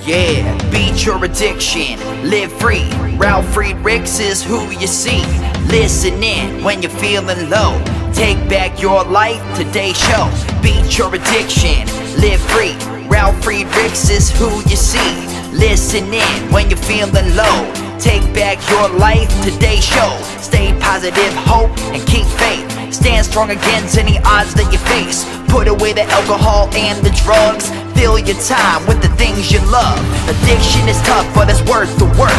Yeah, beat your addiction, live free. Ralf Friedrichs is who you see. Listen in when you're feeling low. Take back your life, today's show. Beat your addiction, live free. Ralf Friedrichs is who you see. Listen in when you're feeling low. Take back your life, today's show. Stay positive, hope, and keep faith. Stand strong against any odds that you face. Put away the alcohol and the drugs. Fill your time with the things you love. Addiction is tough, but it's worth the work.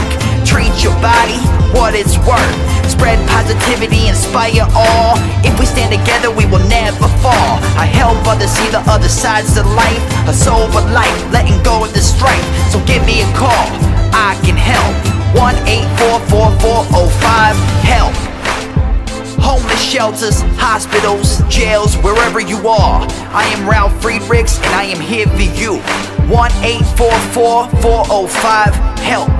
Treat your body what it's worth. Spread positivity, inspire all. If we stand together, we will never fall. I help others see the other sides of life. A sober life, letting go of the strife. So give me a call, I can help. 1-844-4405-HELP. Homeless shelters, hospitals, jails, wherever you are. I am Ralf Friedrichs and I am here for you. 1-844-405-HELP.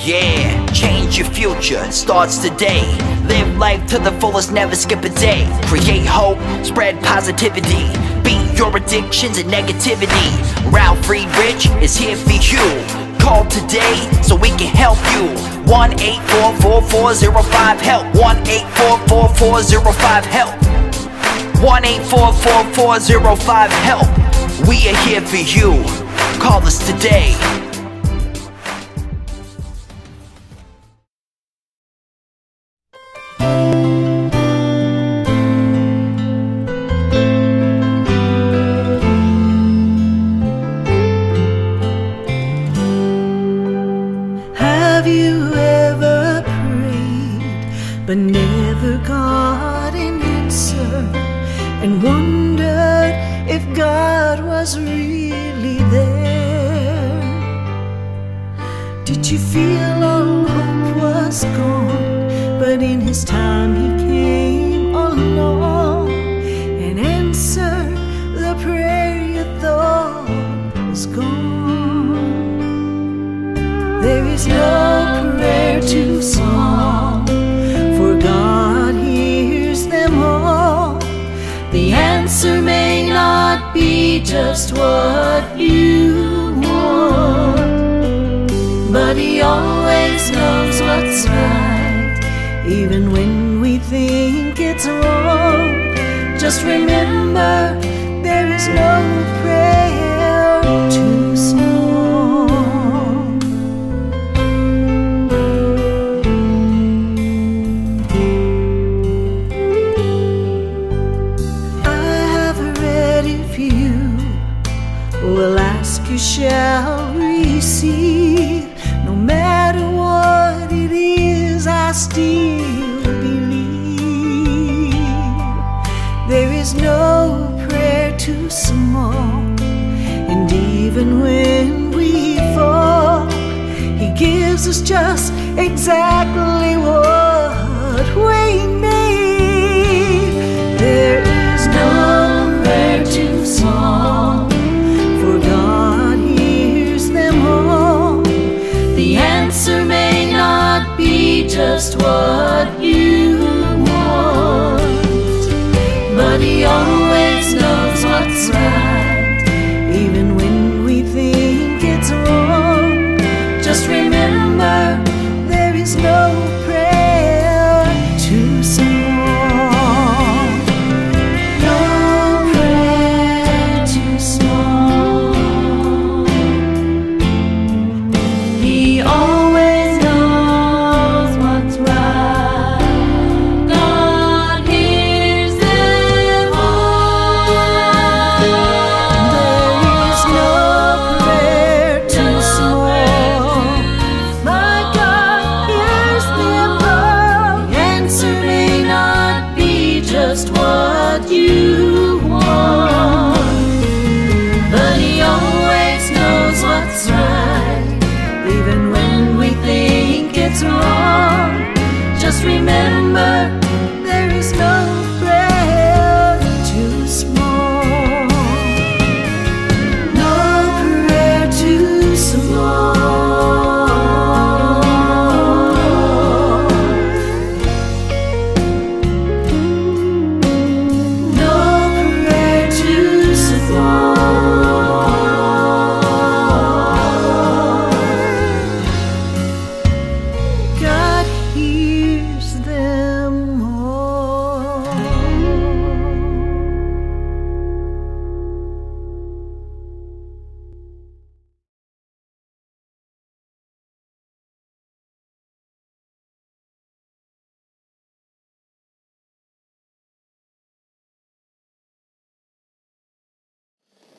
Yeah, change your future, starts today. Live life to the fullest, never skip a day. Create hope, spread positivity. Beat your addictions and negativity. Ralf Friedrichs is here for you. Call today so we can help you. 1-844-405-HELP. 1-844-405-HELP. 1-844-405-HELP. We are here for you. Call us today. Have you ever prayed but never got an answer, and wondered if God was really there? Did you feel all hope was gone, but in His time He came along and answered the prayer you thought was gone? There is no prayer too small, for God hears them all. The answer may not be just what you want, but He always knows what's right, even when we think it's wrong. Just remember, there is no prayer too small. Will ask, you shall receive. No matter what it is, I still believe. There is no prayer too small, and even when we fall, He gives us just exactly what we need. There is no prayer too small, God hears them all. The answer may not be just what you want, but He always knows what's right, even when we think it's wrong. Just remember, there is no prayer too small. No prayer too small. He always knows what's right. God hears them all. There is no prayer too small. My God hears them all. The answer may not be just what you want, but He always knows what's right, even when we think it's wrong. Just remember, there is no prayer too small. No prayer too small. No prayer too small. God hears them all.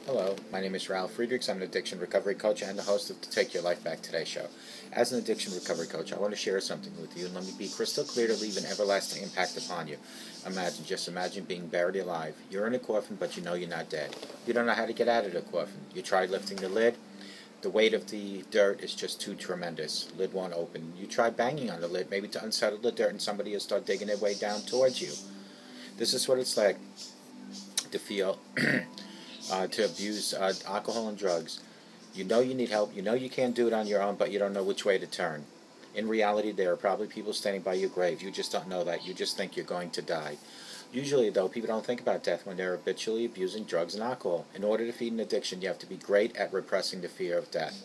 Hello, my name is Ralf Friedrichs. I'm an addiction recovery coach and the host of the Take Your Life Back Today show. As an addiction recovery coach, I want to share something with you, and let me be crystal clear to leave an everlasting impact upon you. Just imagine being buried alive. You're in a coffin, but you know you're not dead. You don't know how to get out of the coffin. You try lifting the lid. The weight of the dirt is just too tremendous. Lid won't open. You try banging on the lid, maybe to unsettle the dirt, and somebody will start digging their way down towards you. This is what it's like to feel, to abuse alcohol and drugs. You know you need help. You know you can't do it on your own, but you don't know which way to turn. In reality, there are probably people standing by your grave. You just don't know that. You just think you're going to die. Usually, though, people don't think about death when they're habitually abusing drugs and alcohol. In order to defeat an addiction, you have to be great at repressing the fear of death.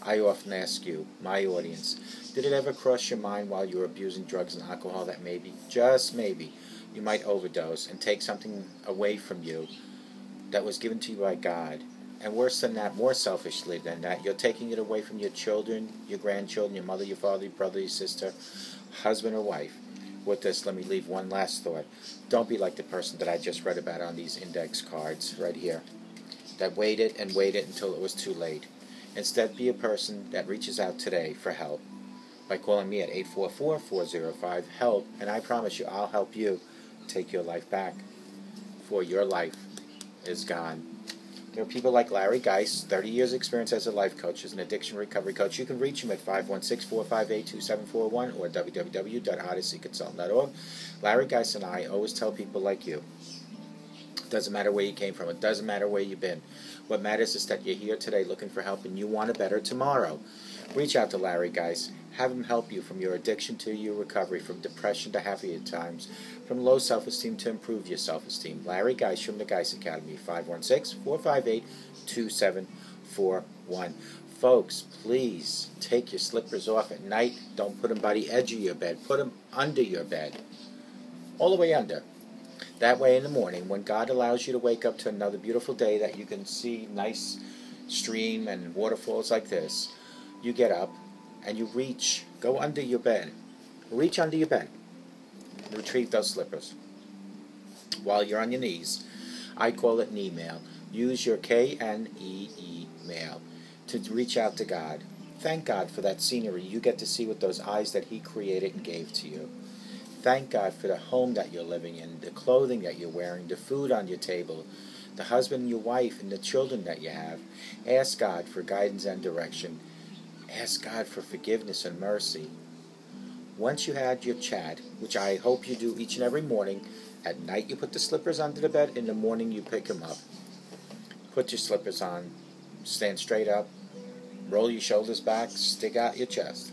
I often ask you, my audience, did it ever cross your mind while you were abusing drugs and alcohol that maybe, just maybe, you might overdose and take something away from you that was given to you by God? And worse than that, more selfishly than that, you're taking it away from your children, your grandchildren, your mother, your father, your brother, your sister, husband or wife. With this, let me leave one last thought. Don't be like the person that I just read about on these index cards right here, that waited and waited until it was too late. Instead, be a person that reaches out today for help by calling me at 844-405-HELP, and I promise you I'll help you take your life back, for your life is gone. There are people like Larry Geis, 30 years experience as a life coach, as an addiction recovery coach. You can reach him at 516-458-2741 or www.odysseyconsultant.org. Larry Geis and I always tell people like you, it doesn't matter where you came from, it doesn't matter where you've been. What matters is that you're here today looking for help and you want a better tomorrow. Reach out to Larry Geis. Have him help you from your addiction to your recovery, from depression to happier times, from low self-esteem to improve your self-esteem. Larry Geis from the Geis Academy, 516-458-2741. Folks, please take your slippers off at night. Don't put them by the edge of your bed. Put them under your bed, all the way under. That way in the morning, when God allows you to wake up to another beautiful day that you can see nice stream and waterfalls like this, you get up and you reach, go under your bed. Reach under your bed. Retrieve those slippers. While you're on your knees, I call it knee mail. Use your Knee mail to reach out to God. Thank God for that scenery you get to see with those eyes that He created and gave to you. Thank God for the home that you're living in, the clothing that you're wearing, the food on your table, the husband and your wife, and the children that you have. Ask God for guidance and direction. Ask God for forgiveness and mercy. Once you had your chat, which I hope you do each and every morning, at night you put the slippers under the bed, in the morning you pick them up. Put your slippers on, stand straight up, roll your shoulders back, stick out your chest,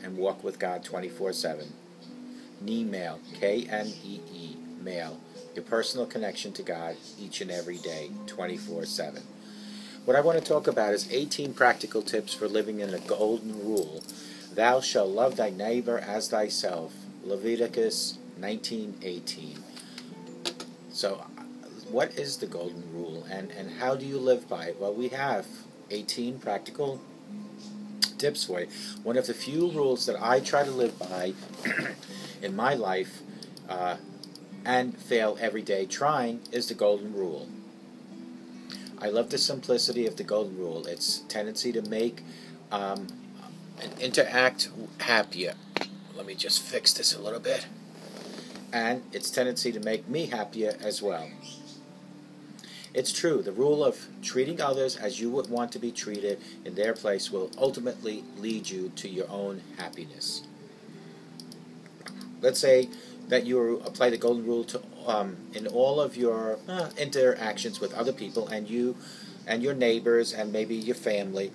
and walk with God 24/7. Knee mail, Knee mail, your personal connection to God each and every day, 24/7. What I want to talk about is 18 practical tips for living in the golden rule. Thou shalt love thy neighbor as thyself. Leviticus 19:18. So, what is the golden rule, and how do you live by it? Well, we have 18 practical tips for you. One of the few rules that I try to live by in my life and fail every day trying is the golden rule. I love the simplicity of the golden rule. Its tendency to make and interact happier. Let me just fix this a little bit. And its tendency to make me happier as well. It's true, the rule of treating others as you would want to be treated in their place will ultimately lead you to your own happiness. Let's say that you apply the golden rule to in all of your interactions with other people and you and your neighbors and maybe your family,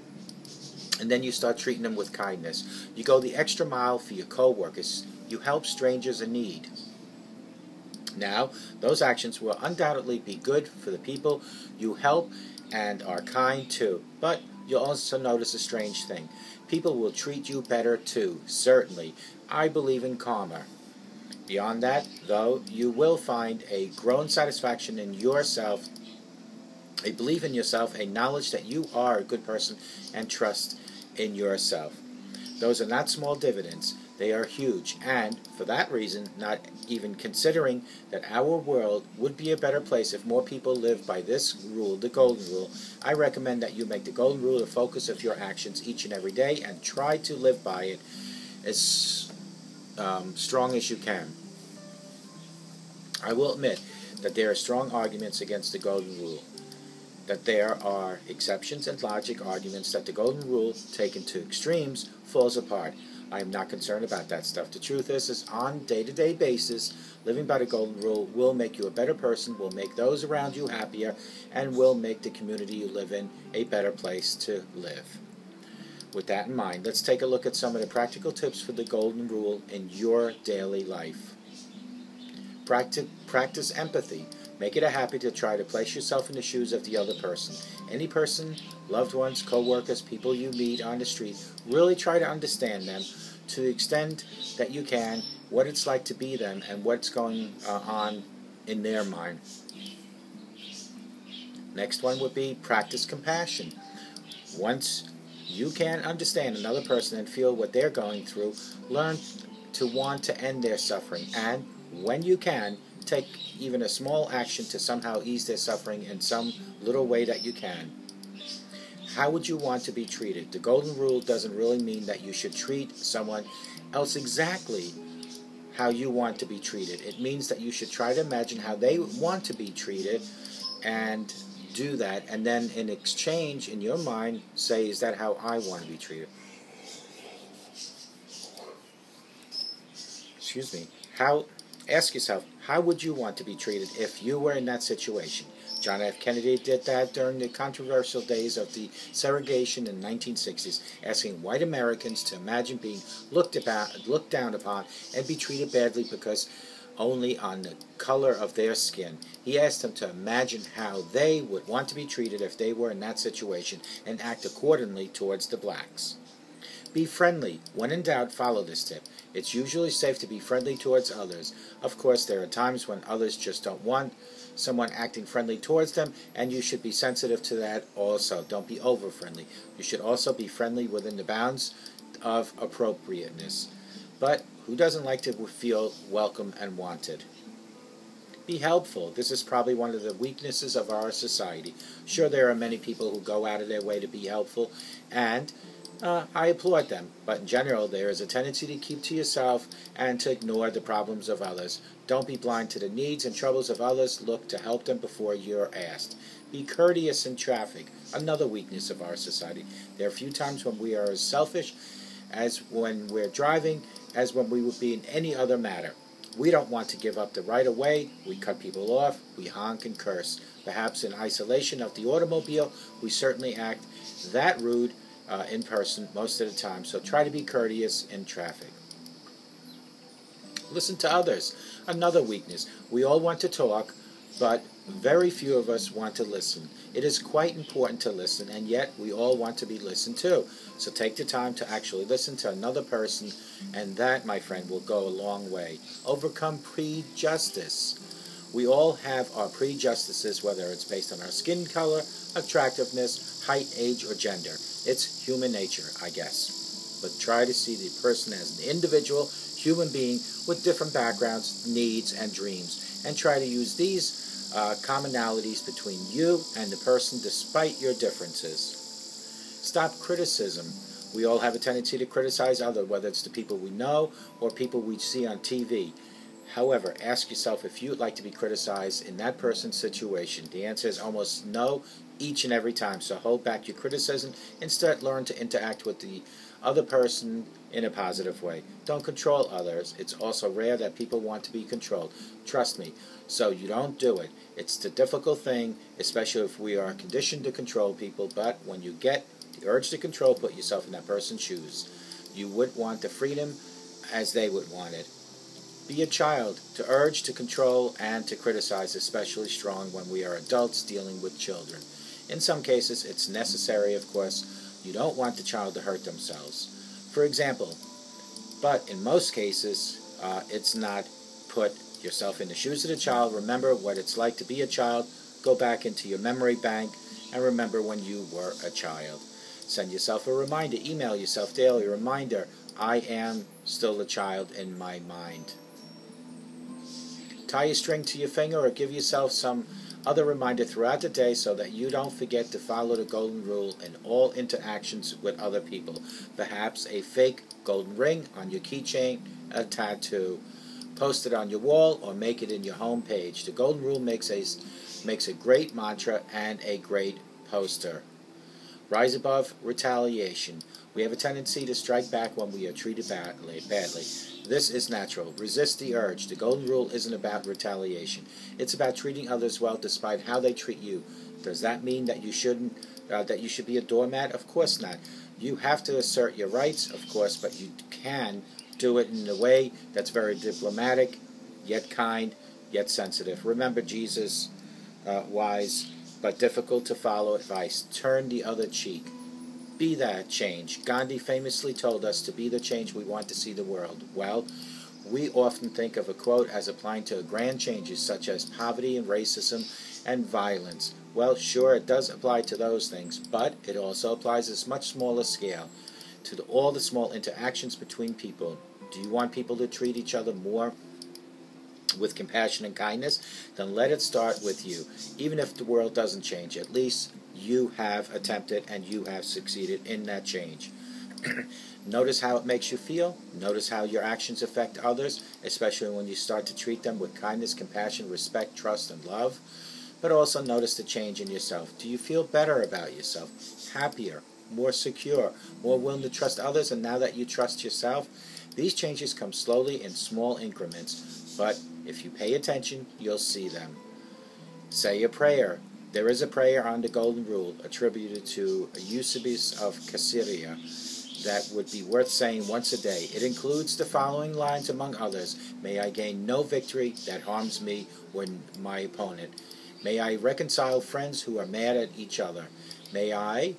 and then you start treating them with kindness. You go the extra mile for your co-workers. You help strangers in need. Now, those actions will undoubtedly be good for the people you help and are kind to, but you'll also notice a strange thing. People will treat you better too, certainly. I believe in karma. Beyond that, though, you will find a growing satisfaction in yourself, a belief in yourself, a knowledge that you are a good person, and trust in yourself. Those are not small dividends. They are huge, and for that reason, not even considering that our world would be a better place if more people lived by this rule, the golden rule, I recommend that you make the golden rule the focus of your actions each and every day and try to live by it as strong as you can. I will admit that there are strong arguments against the golden rule, that there are exceptions and logic arguments that the golden rule, taken to extremes, falls apart. I am not concerned about that stuff. The truth is on a day-to-day basis, living by the golden rule will make you a better person, will make those around you happier, and will make the community you live in a better place to live. With that in mind, let's take a look at some of the practical tips for the golden rule in your daily life. Practice empathy. Make it a habit to try to place yourself in the shoes of the other person. Any person, loved ones, co-workers, people you meet on the street, really try to understand them to the extent that you can, what it's like to be them and what's going on in their mind. Next one would be practice compassion. Once you can understand another person and feel what they're going through, learn to want to end their suffering, and when you can, take even a small action to somehow ease their suffering in some little way that you can. How would you want to be treated? The golden rule doesn't really mean that you should treat someone else exactly how you want to be treated. It means that you should try to imagine how they want to be treated and do that, and then in exchange, in your mind, say, is that how I want to be treated? Excuse me. Ask yourself, how would you want to be treated if you were in that situation? John F. Kennedy did that during the controversial days of the segregation in the 1960s, asking white Americans to imagine being looked down upon and be treated badly because only on the color of their skin. He asked them to imagine how they would want to be treated if they were in that situation and act accordingly towards the blacks. Be friendly. When in doubt, follow this tip. It's usually safe to be friendly towards others. Of course, there are times when others just don't want someone acting friendly towards them, and you should be sensitive to that also. Don't be over-friendly. You should also be friendly within the bounds of appropriateness. But who doesn't like to feel welcome and wanted? Be helpful. This is probably one of the weaknesses of our society. Sure, there are many people who go out of their way to be helpful, and I applaud them, but in general there is a tendency to keep to yourself and to ignore the problems of others. Don't be blind to the needs and troubles of others. Look to help them before you're asked. Be courteous in traffic, another weakness of our society. There are few times when we are as selfish as when we're driving as when we would be in any other matter. We don't want to give up the right of way. We cut people off. We honk and curse. Perhaps in isolation of the automobile, we certainly act that rude in person most of the time, so try to be courteous in traffic. Listen to others, another weakness. We all want to talk, but very few of us want to listen. It is quite important to listen, and yet we all want to be listened to. So take the time to actually listen to another person, and that, my friend, will go a long way. Overcome prejudice. We all have our prejudices, whether it's based on our skin color, attractiveness, height, age, or gender. It's human nature, I guess. But try to see the person as an individual human being with different backgrounds, needs, and dreams, and try to use these commonalities between you and the person despite your differences. Stop criticism. We all have a tendency to criticize others, whether it's the people we know or people we see on TV. However, ask yourself if you would like to be criticized in that person's situation. The answer is almost no each and every time, so hold back your criticism. Instead, learn to interact with the other person in a positive way. Don't control others. It's also rare that people want to be controlled. Trust me, so you don't do it. It's the difficult thing, especially if we are conditioned to control people, but when you get the urge to control, put yourself in that person's shoes. You would want the freedom as they would want it. Be a child. To urge, to control, and to criticize, especially strong when we are adults dealing with children. In some cases, it's necessary, of course. You don't want the child to hurt themselves. For example, but in most cases, it's not. Put yourself in the shoes of the child. Remember what it's like to be a child. Go back into your memory bank and remember when you were a child. Send yourself a reminder. Email yourself daily. Reminder, I am still a child in my mind. Tie a string to your finger or give yourself some other reminder throughout the day so that you don't forget to follow the golden rule in all interactions with other people. Perhaps a fake golden ring on your keychain, a tattoo. Post it on your wall or make it in your home page. The golden rule makes a great mantra and a great poster. Rise above retaliation. We have a tendency to strike back when we are treated badly. This is natural. Resist the urge. The golden rule isn't about retaliation. It's about treating others well despite how they treat you. Does that mean that you should be a doormat? Of course not. You have to assert your rights, of course, but you can do it in a way that's very diplomatic, yet kind, yet sensitive. Remember Jesus' wise but difficult to follow advice: turn the other cheek. Be that change. Gandhi famously told us to be the change we want to see the world. Well, we often think of a quote as applying to grand changes such as poverty and racism and violence. Well, sure, it does apply to those things, but it also applies at a much smaller scale to all the small interactions between people. Do you want people to treat each other more with compassion and kindness? Then let it start with you. Even if the world doesn't change, at least you have attempted and you have succeeded in that change. Notice how it makes you feel. Notice how your actions affect others, especially when you start to treat them with kindness, compassion, respect, trust, and love. But also notice the change in yourself. Do you feel better about yourself? Happier, more secure, more willing to trust others? And now that you trust yourself, these changes come slowly in small increments. But if you pay attention, you'll see them. Say a prayer. There is a prayer on the Golden Rule attributed to Eusebius of Caesarea that would be worth saying once a day. It includes the following lines among others: may I gain no victory that harms me or my opponent. May I reconcile friends who are mad at each other. May I,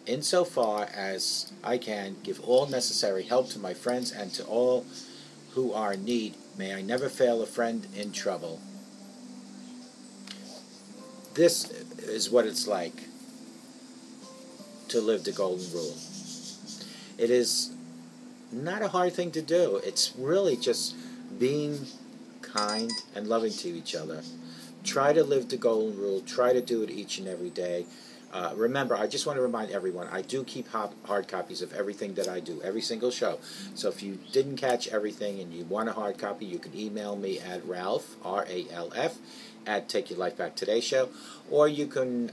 insofar as I can, give all necessary help to my friends and to all who are in need. May I never fail a friend in trouble. This is what it's like to live the Golden Rule. It is not a hard thing to do. It's really just being kind and loving to each other. Try to live the Golden Rule. Try to do it each and every day. Remember, I just want to remind everyone, I do keep hard copies of everything that I do, every single show. So if you didn't catch everything and you want a hard copy, you can email me at Ralf, R-A-L-F, at Take Your Life Back Today Show, or you can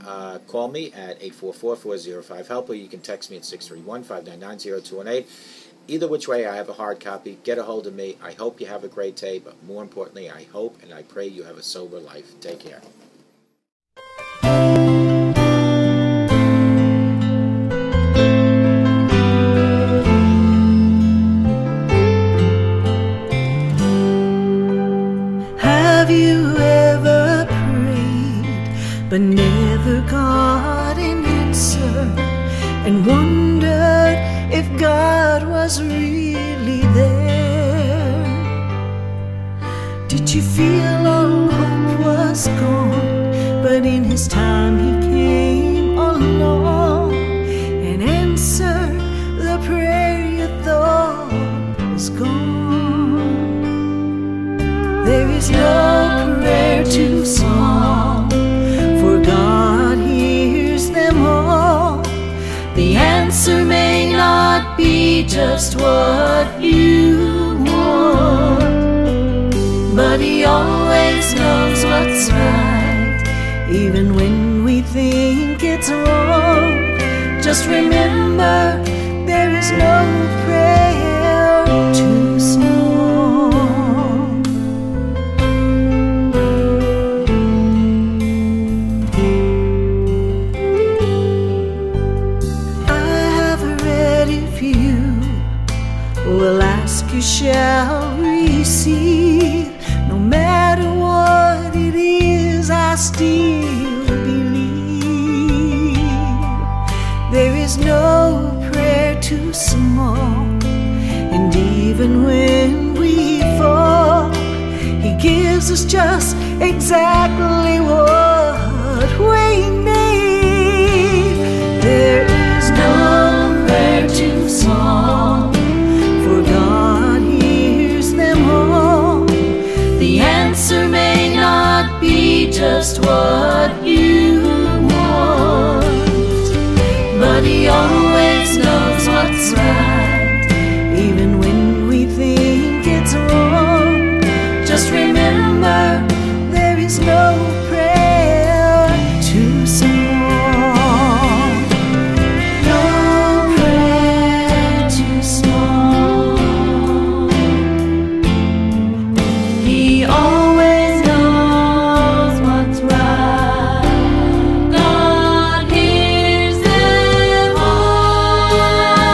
call me at 844-405-HELP, or you can text me at 631-599-0218. Either which way, I have a hard copy. Get a hold of me. I hope you have a great day, but more importantly, I hope and I pray you have a sober life. Take care. Have you ever prayed but never got an answer, and wondered if God was really there? Did you feel all hope was gone, but in His time He came along and answered the prayer you thought was gone? There is no prayer too small, for God hears them all. The answer may not be just what you want, but He always knows what's right, even when we think it's wrong. Just remember, there is no prayer too small. Will ask, you shall receive. No matter what it is, I still believe. There is no prayer too small, and even when we fall, He gives us just exactly what we need. There is no prayer too small, for God hears them all. The answer may not be just what you want, but He always knows what's right, even when we think it's wrong. Just remember, there is no prayer too small. No prayer too small. He always knows what's right. God hears them all.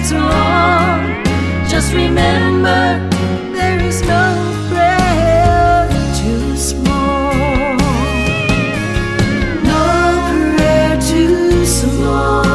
gets wrong. Just remember, there is no prayer too small. No prayer too small.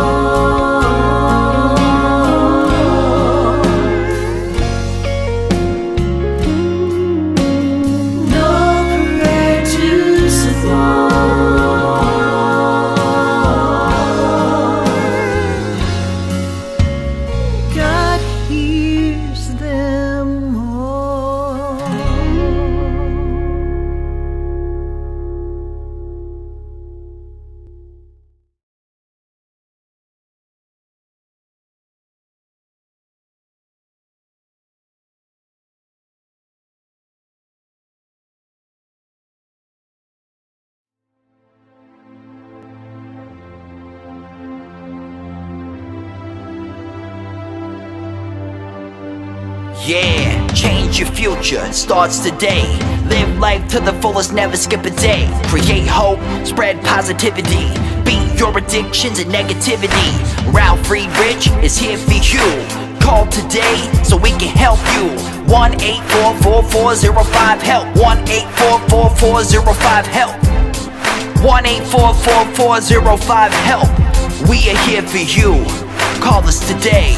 Yeah, change your future, it starts today. Live life to the fullest, never skip a day. Create hope, spread positivity. Beat your addictions and negativity. Ralf Friedrichs is here for you. Call today so we can help you. 1-844-405-HELP. 1-844-405-HELP. 1-844-405-HELP. We are here for you. Call us today.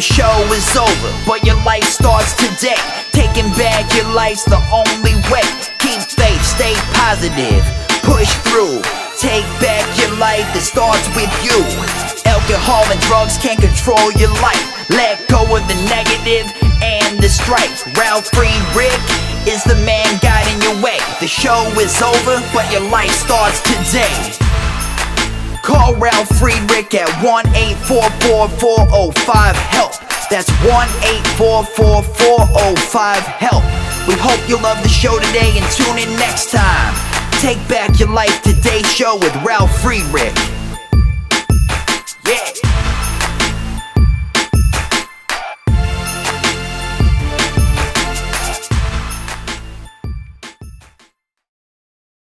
show is over, but your life starts today. Taking back your life's the only way. Keep faith, stay positive, push through. Take back your life, it starts with you. Alcohol and drugs can't control your life. Let go of the negative and the strife. Ralf Friedrichs is the man guiding your way. The show is over, but your life starts today. Call Ralf Friedrichs at 1-844-405-HELP. That's 1-844-405-HELP. We hope you love the show today and tune in next time. Take Back Your Life Today show with Ralf Friedrichs. Yeah.